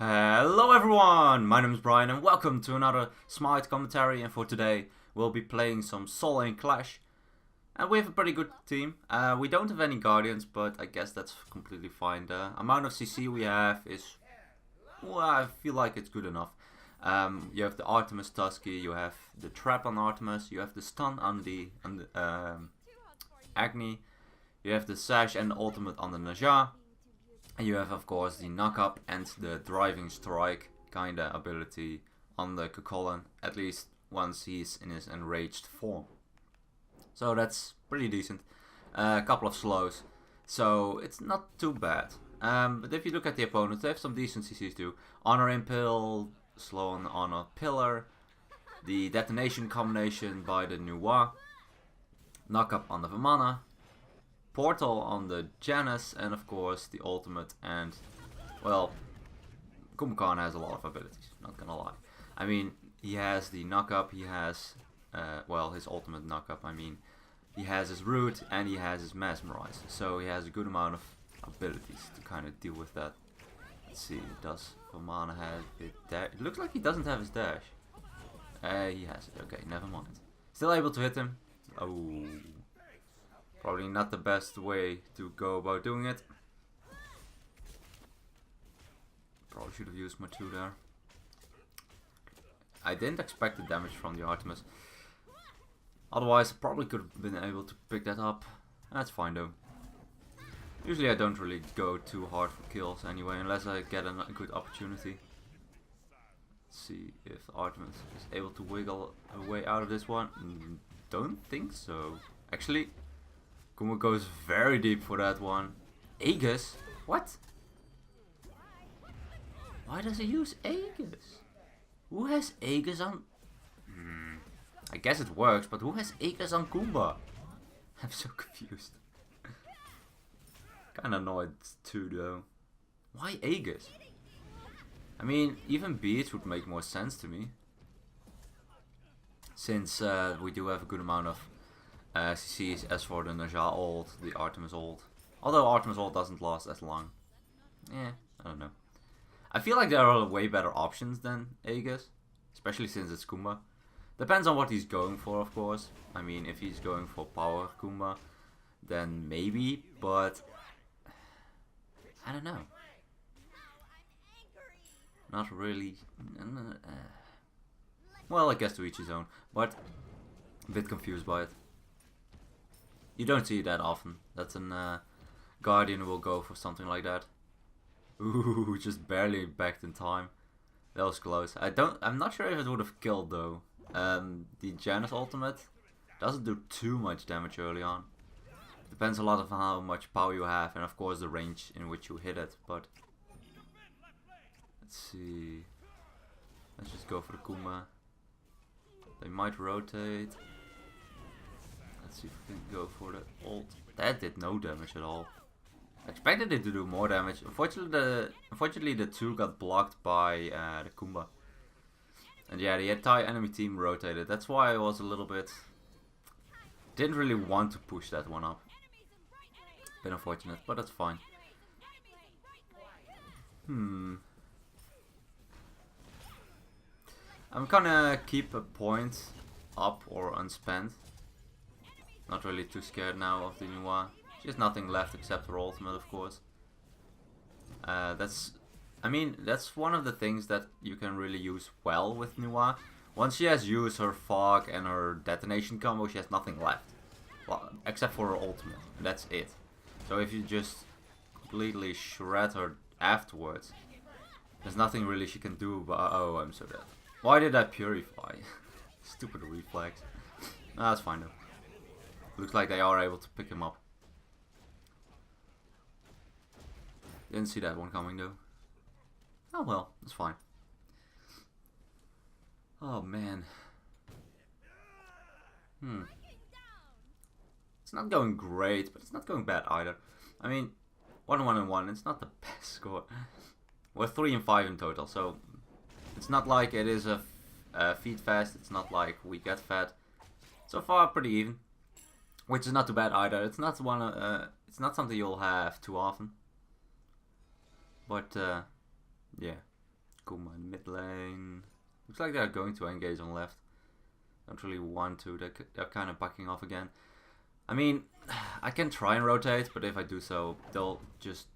Hello everyone, my name is Brian and welcome to another Smite commentary, and for today we'll be playing some solo lane clash. And we have a pretty good team. We don't have any guardians, but I guess that's completely fine. The amount of CC we have is, well, I feel like it's good enough. You have the Artemis Tusky, you have the trap on Artemis, you have the stun on the Agni, you have the sash and the ultimate on the Naja. And you have, of course, the knock-up and the driving strike kinda ability on the Kukulkan, at least once he's in his enraged form. So that's pretty decent. A couple of slows, so it's not too bad. But if you look at the opponents, they have some decent CCs too. Honor Impale, slow on Honor Pillar, the detonation combination by the Nuwa, knock-up on the Vamana, Portal on the Janus, and of course the ultimate. And well, Kukulkan has a lot of abilities, not gonna lie. I mean, he has the knock-up, he has well, his ultimate knock-up, I mean, he has his root and he has his mesmerize, so he has a good amount of abilities to kind of deal with that. Let's see, does Vamana have it dash? It looks like he doesn't have his dash. He has it, okay, never mind. Still able to hit him. Oh, probably not the best way to go about doing it. Probably should have used my 2 there. I didn't expect the damage from the Artemis. Otherwise, I probably could have been able to pick that up. That's fine though. Usually I don't really go too hard for kills anyway, unless I get a good opportunity. Let's see if Artemis is able to wiggle a way out of this one. Don't think so. Actually, Kuma goes very deep for that one. Aegis? What? Why does he use Aegis? Who has Aegis on... I guess it works, but who has Aegis on Kumba? I'm so confused. Kinda annoyed too though. Why Aegis? I mean, even Beats would make more sense to me. Since we do have a good amount of CCs as for the Naja ult, the Artemis ult. Although Artemis ult doesn't last as long. Yeah, I don't know. I feel like there are way better options than Aegis, especially since it's Kumba. Depends on what he's going for, of course. I mean, if he's going for power Kumba, then maybe, but I don't know. Not really. Well, I guess to each his own, but a bit confused by it. You don't see it that often. That's an Guardian who will go for something like that. Ooh, just barely backed in time. That was close. I'm not sure if it would have killed though. The Janus ultimate doesn't do too much damage early on. Depends a lot on how much power you have and of course the range in which you hit it. But let's see. Let's just go for the Kuma. They might rotate. Let's see if we can go for the ult. That did no damage at all. I expected it to do more damage. Unfortunately the 2 got blocked by the Kumba. And yeah, the entire enemy team rotated. That's why I was a little bit... Didn't really want to push that one up. Bit unfortunate, but that's fine. I'm gonna keep a point up or unspent. Not really too scared now of the Nuwa. She has nothing left except her ultimate, of course. I mean, that's one of the things that you can really use well with Nuwa. Once she has used her fog and her detonation combo, she has nothing left. Well, except for her ultimate. And that's it. So if you just completely shred her afterwards, there's nothing really she can do but... Oh, I'm so dead. Why did I purify? Stupid reflex. No, that's fine though. Looks like they are able to pick him up. Didn't see that one coming though. Oh well, that's fine. Oh man. It's not going great, but it's not going bad either. I mean, 1-1-1, it's not the best score. We're 3-5 in total, so it's not like it is a feed fest. It's not like we get fed. So far, pretty even, which is not too bad either. It's not it's not something you'll have too often. But yeah, Kuma in mid lane. Looks like they're going to engage on left. Don't really want to. They're kind of backing off again. I mean, I can try and rotate, but if I do so, they'll just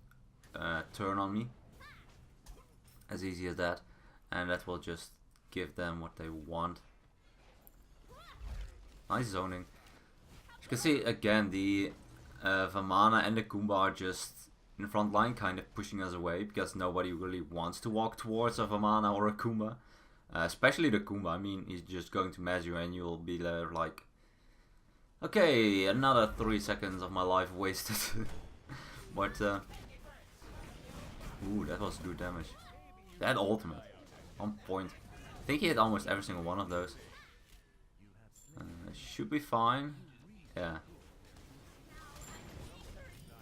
turn on me. As easy as that. And that will just give them what they want. Nice zoning. As you can see, again, the Vamana and the Goomba are just in the front line, kind of pushing us away, because nobody really wants to walk towards a Vamana or a Goomba. Especially the Goomba. I mean, he's just going to mess you and you'll be there like, okay, another 3 seconds of my life wasted. But, ooh, that was good damage. That ultimate. On point. I think he hit almost every single one of those. Should be fine. Yeah.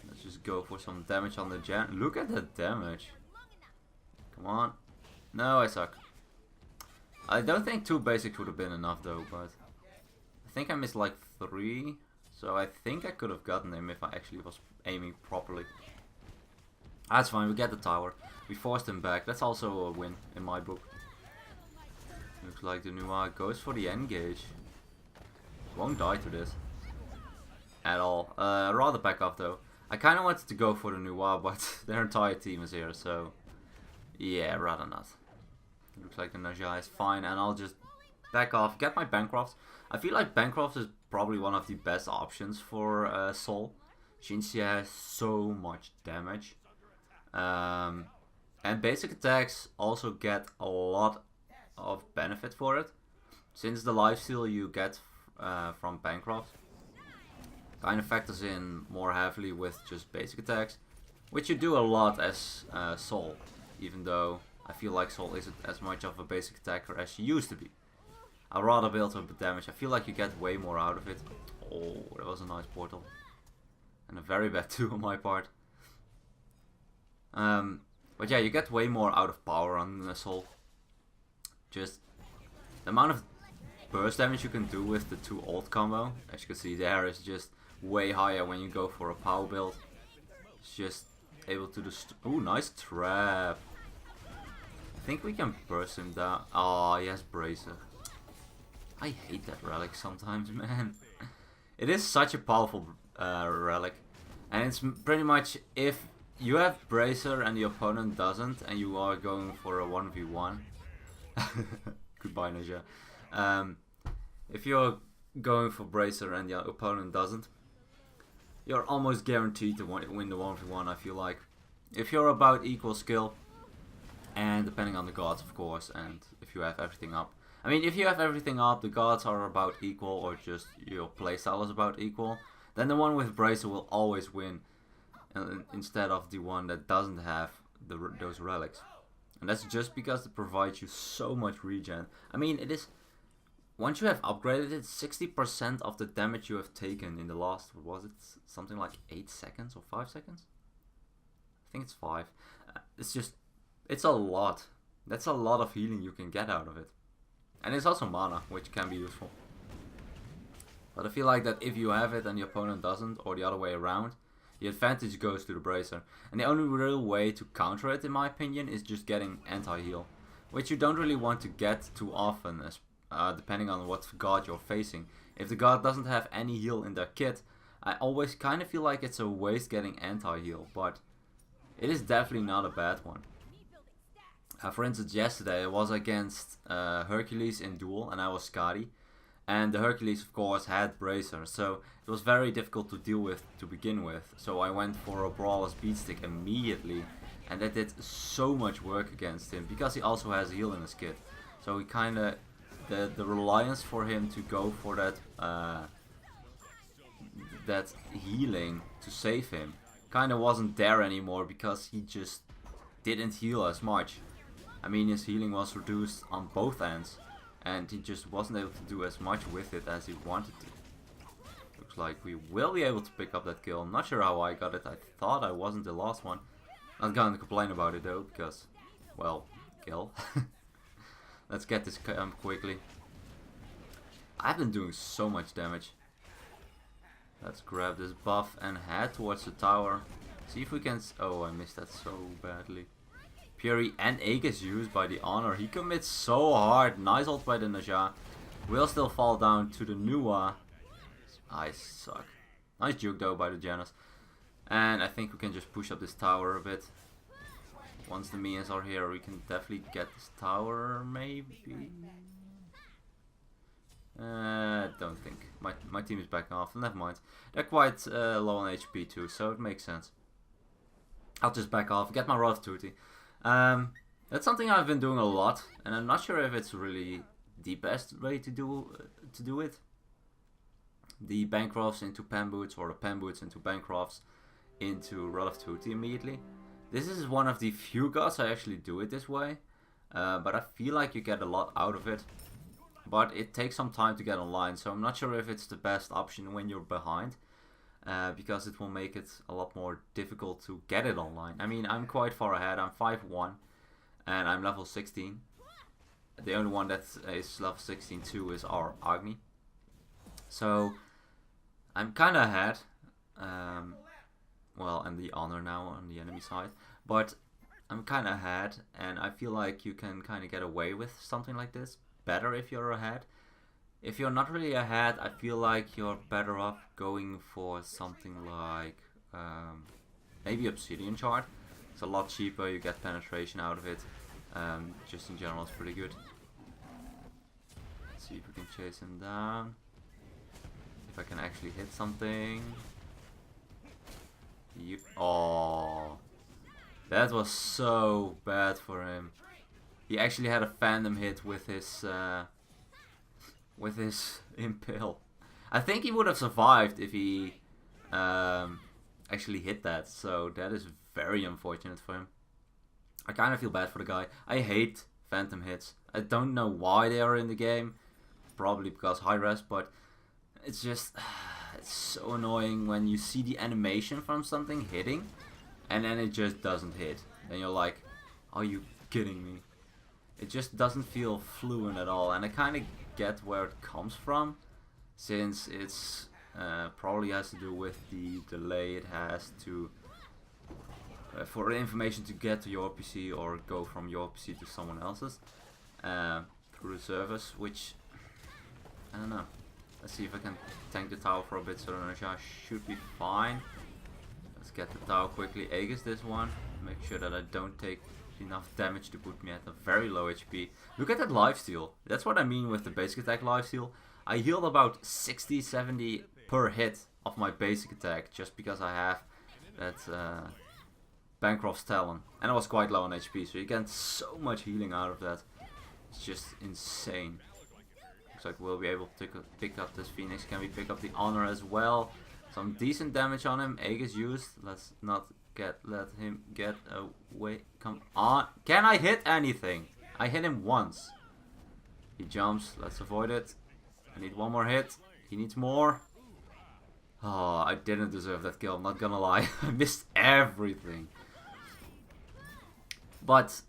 Let's just go for some damage on the gen. Look at that damage. Come on. No, I suck. I don't think 2 basics would have been enough though, but I think I missed like 3. So I think I could have gotten him if I actually was aiming properly. That's fine, we get the tower. We forced him back. That's also a win in my book. Looks like the Nua goes for the engage. Won't die to this. At all. Rather back off though. I kind of wanted to go for the Nua, but their entire team is here, so yeah, rather not. Looks like the Naja is fine, and I'll just back off, get my Bancrofts. I feel like Bancrofts is probably one of the best options for Sol. Since he has so much damage. And basic attacks also get a lot of benefit for it. Since the lifesteal you get from Bancroft kind of factors in more heavily with just basic attacks. Which you do a lot as Sol. Even though I feel like Sol isn't as much of a basic attacker as she used to be. I'd rather build up the damage. I feel like you get way more out of it. Oh, that was a nice portal. And a very bad 2 on my part. But yeah, you get way more out of power on the Sol. Just the amount of burst damage you can do with the 2 ult combo, as you can see there, is just way higher when you go for a power build. It's just able to destroy. Ooh, nice trap. I think we can burst him down. Oh, he has Bracer. I hate that relic sometimes, man. It is such a powerful relic. And it's pretty much if you have Bracer and the opponent doesn't, and you are going for a 1v1. Goodbye, Naja. If you're going for Bracer and the opponent doesn't, you're almost guaranteed to win the 1v1, I feel like. If you're about equal skill, and depending on the gods, of course, and if you have everything up. I mean, if you have everything up, the gods are about equal, or just your playstyle is about equal, then the one with Bracer will always win, instead of the one that doesn't have those relics. And that's just because it provides you so much regen. I mean, it is, once you have upgraded it, 60% of the damage you have taken in the last, what was it, something like 8 seconds or 5 seconds? I think it's 5. It's just, it's a lot. That's a lot of healing you can get out of it. And it's also mana, which can be useful. But I feel like that if you have it and the opponent doesn't, or the other way around, the advantage goes to the Bracer. And the only real way to counter it, in my opinion, is just getting anti-heal. Which you don't really want to get too often, depending on what god you're facing. If the god doesn't have any heal in their kit, I always kind of feel like it's a waste getting anti-heal. But it is definitely not a bad one. For instance, yesterday I was against Hercules in duel, and I was Skadi. And the Hercules, of course, had Bracer, so it was very difficult to deal with to begin with. So I went for a Brawler's Beatstick immediately, and that did so much work against him, because he also has heal in his kit. So he kinda, the reliance for him to go for that healing to save him kinda wasn't there anymore, because he just didn't heal as much. I mean, his healing was reduced on both ends, and he just wasn't able to do as much with it as he wanted to. Looks like we will be able to pick up that kill. I'm not sure how I got it. I thought I wasn't the last one. Not going to complain about it though, because, well, kill. Let's get this quickly. I've been doing so much damage. Let's grab this buff and head towards the tower. See if we can... Oh, I missed that so badly. Fury and Aegis used by the Honor. He commits so hard. Nice ult by the Naja. Will still fall down to the Nuwa. I suck. Nice juke though by the Janus. And I think we can just push up this tower a bit. Once the minions are here, we can definitely get this tower, maybe. Don't think. My team is backing off. Never mind. They're quite low on HP too, so it makes sense. I'll just back off, get my Rod of Tutti. That's something I've been doing a lot, and I'm not sure if it's really the best way to do it. The Bancrofts into Pen Boots, or the Pen Boots into Bancrofts into Rod of Tutti immediately. This is one of the few gods I actually do it this way, but I feel like you get a lot out of it. But it takes some time to get online, so I'm not sure if it's the best option when you're behind. Because it will make it a lot more difficult to get it online. I mean, I'm quite far ahead. I'm 5-1 and I'm level 16. The only one that is level 16 too is our Agni. So I'm kind of ahead. Well, I'm the Honor now on the enemy side, but I'm kind of ahead, and I feel like you can kind of get away with something like this better if you're ahead. If you're not really ahead, I feel like you're better off going for something like maybe Obsidian Shard. It's a lot cheaper, you get penetration out of it. Just in general, it's pretty good. Let's see if we can chase him down. If I can actually hit something. Oh, that was so bad for him. He actually had a Phantom hit with his impale. I think he would have survived if he actually hit that. So that is very unfortunate for him. I kind of feel bad for the guy. I hate Phantom hits. I don't know why they are in the game. Probably because high res, but it's just it's so annoying when you see the animation from something hitting and then it just doesn't hit. Then you're like, are you kidding me? It just doesn't feel fluent at all, and I kind of get where it comes from, since it's probably has to do with the delay it has to for the information to get to your PC or go from your PC to someone else's through the service, which I don't know. Let's see if I can tank the tower for a bit, so the Naja should be fine. Let's get the tower quickly. Aegis this one. Make sure that I don't take enough damage to put me at a very low HP. Look at that lifesteal. That's what I mean with the basic attack lifesteal. I healed about 60-70 per hit of my basic attack just because I have that Bancroft's Talon. And I was quite low on HP, so you get so much healing out of that. It's just insane. Looks like we'll be able to pick up this Phoenix. Can we pick up the Honor as well? Some decent damage on him. Aegis used. Let's not let him get away. Come on. Can I hit anything? I hit him once. He jumps. Let's avoid it. I need one more hit. He needs more. Oh, I didn't deserve that kill. I'm not gonna lie. I missed everything. But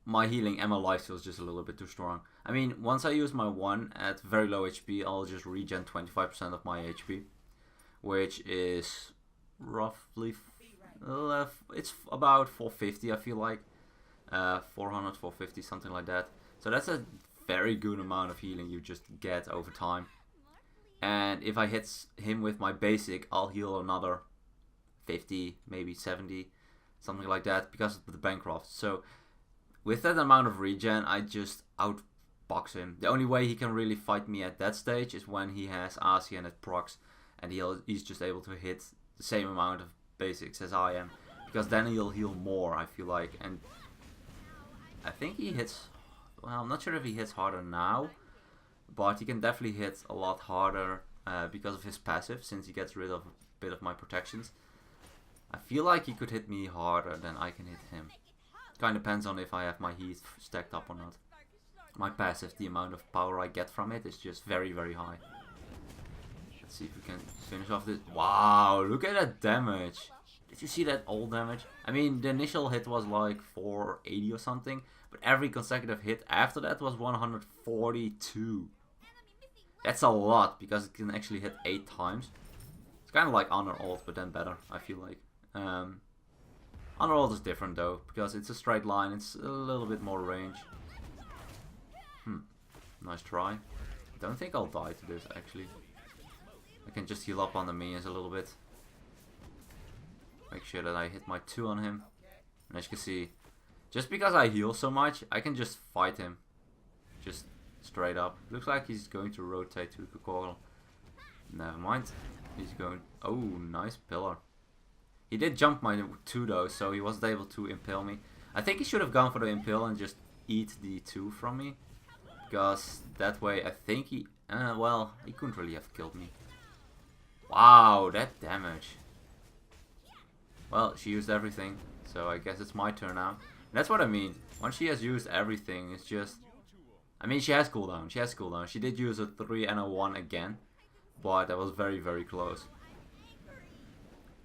my healing and my lifesteal is just a little bit too strong. I mean, once I use my 1 at very low HP, I'll just regen 25% of my HP. Which is roughly... it's about 450, I feel like. 400, 450, something like that. So that's a very good amount of healing you just get over time. And if I hit him with my basic, I'll heal another 50, maybe 70, something like that, because of the Bancroft. So with that amount of regen, I just outbox him. The only way he can really fight me at that stage is when he has Asi and it procs, and he's just able to hit the same amount of basics as I am, because then he'll heal more, I feel like. And I think he hits, well, I'm not sure if he hits harder now, but he can definitely hit a lot harder because of his passive, since he gets rid of a bit of my protections. I feel like he could hit me harder than I can hit him. Kind of depends on if I have my heat stacked up or not. My passive, the amount of power I get from it is just very, very high. Let's see if we can finish off this. Wow, look at that damage. Did you see that old damage? I mean, the initial hit was like 480 or something, but every consecutive hit after that was 142. That's a lot, because it can actually hit 8 times. It's kind of like Honor ult, but then better, I feel like. Underworld is different though, because it's a straight line, it's a little bit more range. Nice try. Don't think I'll die to this actually. I can just heal up on the minions a little bit. Make sure that I hit my 2 on him. And as you can see, just because I heal so much, I can just fight him. Just straight up. Looks like he's going to rotate to Coral. Never mind. He's going... Oh, nice pillar. He did jump my 2 though, so he wasn't able to impale me. I think he should have gone for the impale and just eat the 2 from me. Because that way I think he... well, he couldn't really have killed me. Wow, that damage. Well, she used everything, so I guess it's my turn now. And that's what I mean. Once she has used everything, it's just... I mean, she has cooldown. She has cooldown. She did use a 3 and a 1 again. But that was very, very close.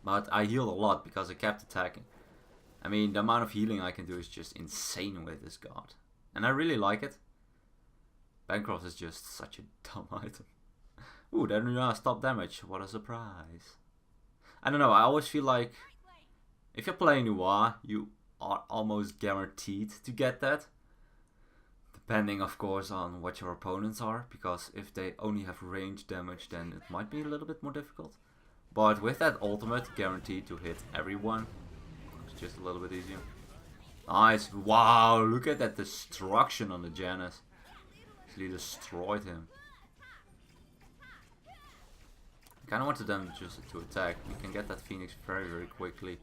But I healed a lot because I kept attacking. I mean, the amount of healing I can do is just insane with this god. And I really like it. Bancroft is just such a dumb item. Ooh, then stop damage. What a surprise. I don't know, I always feel like if you're playing Noir, you are almost guaranteed to get that. Depending, of course, on what your opponents are. Because if they only have range damage, then it might be a little bit more difficult. But with that ultimate, guaranteed to hit everyone. It's just a little bit easier. Nice. Wow, look at that destruction on the Janus. Actually destroyed him. I kind of wanted them just to attack. We can get that Phoenix very, very quickly.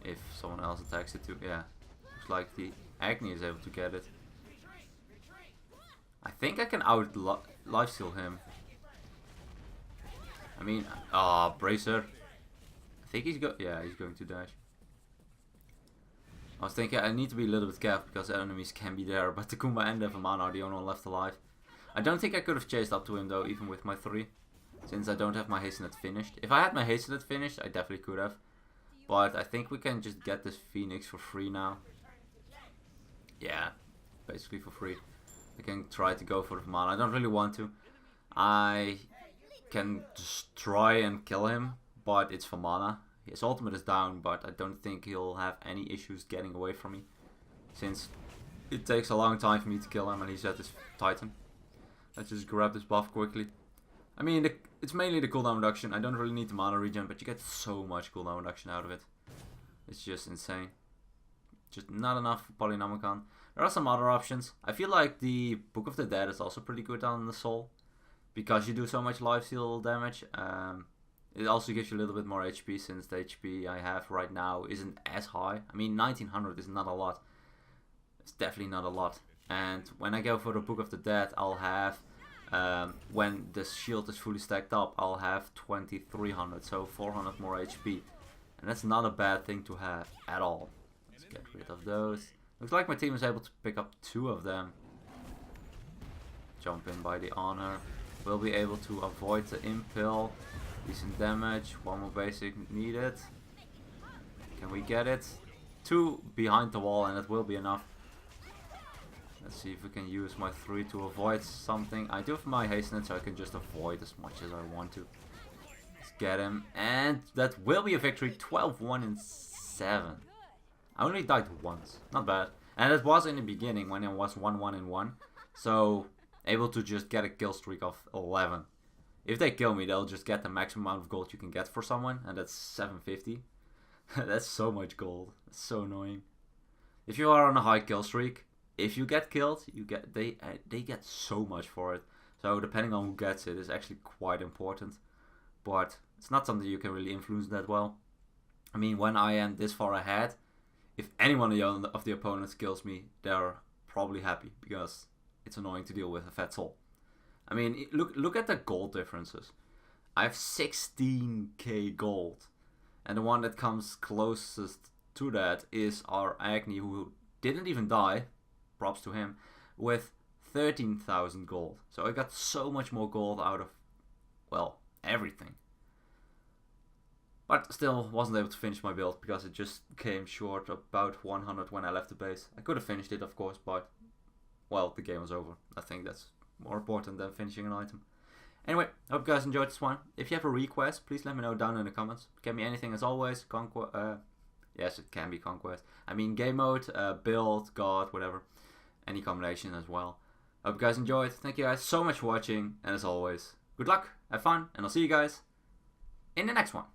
If someone else attacks it too. Yeah. Looks like the Agni is able to get it. I think I can out lifesteal him. I mean, Bracer. I think he's he's going to dash. I was thinking I need to be a little bit careful because enemies can be there, but Takuma and Devaman are the only one left alive. I don't think I could have chased up to him though, even with my 3. Since I don't have my Hastenet finished. If I had my Hastenet finished, I definitely could have. But I think we can just get this Phoenix for free now. Yeah, basically for free. I can try to go for the mana. I don't really want to. I can just try and kill him, but it's for mana. His ultimate is down, but I don't think he'll have any issues getting away from me. Since it takes a long time for me to kill him and he's at this Titan. Let's just grab this buff quickly. I mean, it's mainly the cooldown reduction. I don't really need the mana regen, but you get so much cooldown reduction out of it. It's just insane. Just not enough for Polynomicon. There are some other options. I feel like the Book of the Dead is also pretty good on the Soul. Because you do so much lifesteal damage. It also gives you a little bit more HP, since the HP I have right now isn't as high. I mean, 1900 is not a lot. It's definitely not a lot. And when I go for the Book of the Dead, I'll have... when the shield is fully stacked up, I'll have 2300, so 400 more HP. And that's not a bad thing to have at all. Let's get rid of those. Looks like my team is able to pick up 2 of them. Jump in by the honor. We'll be able to avoid the impale. Decent damage. 1 more basic needed. Can we get it? 2 behind the wall and it will be enough. Let's see if we can use my 3 to avoid something. I do have my Hastenet, so I can just avoid as much as I want to. Let's get him. And that will be a victory. 12-1 and 7. I only died once. Not bad. And it was in the beginning when it was 1-1 and 1. So, able to just get a kill streak of 11. If they kill me, they'll just get the maximum amount of gold you can get for someone. And that's 750. That's so much gold. It's so annoying. If you are on a high kill streak... If you get killed, they get so much for it. So depending on who gets it is actually quite important. But it's not something you can really influence that well. I mean, when I am this far ahead, if anyone of the opponents kills me, they're probably happy. Because it's annoying to deal with a fat soul. I mean, look at the gold differences. I have 16k gold. And the one that comes closest to that is our Agni, who didn't even die. Props to him, with 13,000 gold. So I got so much more gold out of, well, everything. But still wasn't able to finish my build because it just came short about 100 when I left the base. I could have finished it, of course, but, well, the game was over. I think that's more important than finishing an item. Anyway, hope you guys enjoyed this one. If you have a request, please let me know down in the comments. Get me anything as always. Yes, it can be Conquest. I mean, game mode, build, god, whatever. Any combination as well. Hope you guys enjoyed. Thank you guys so much for watching. And as always, good luck, have fun, and I'll see you guys in the next one.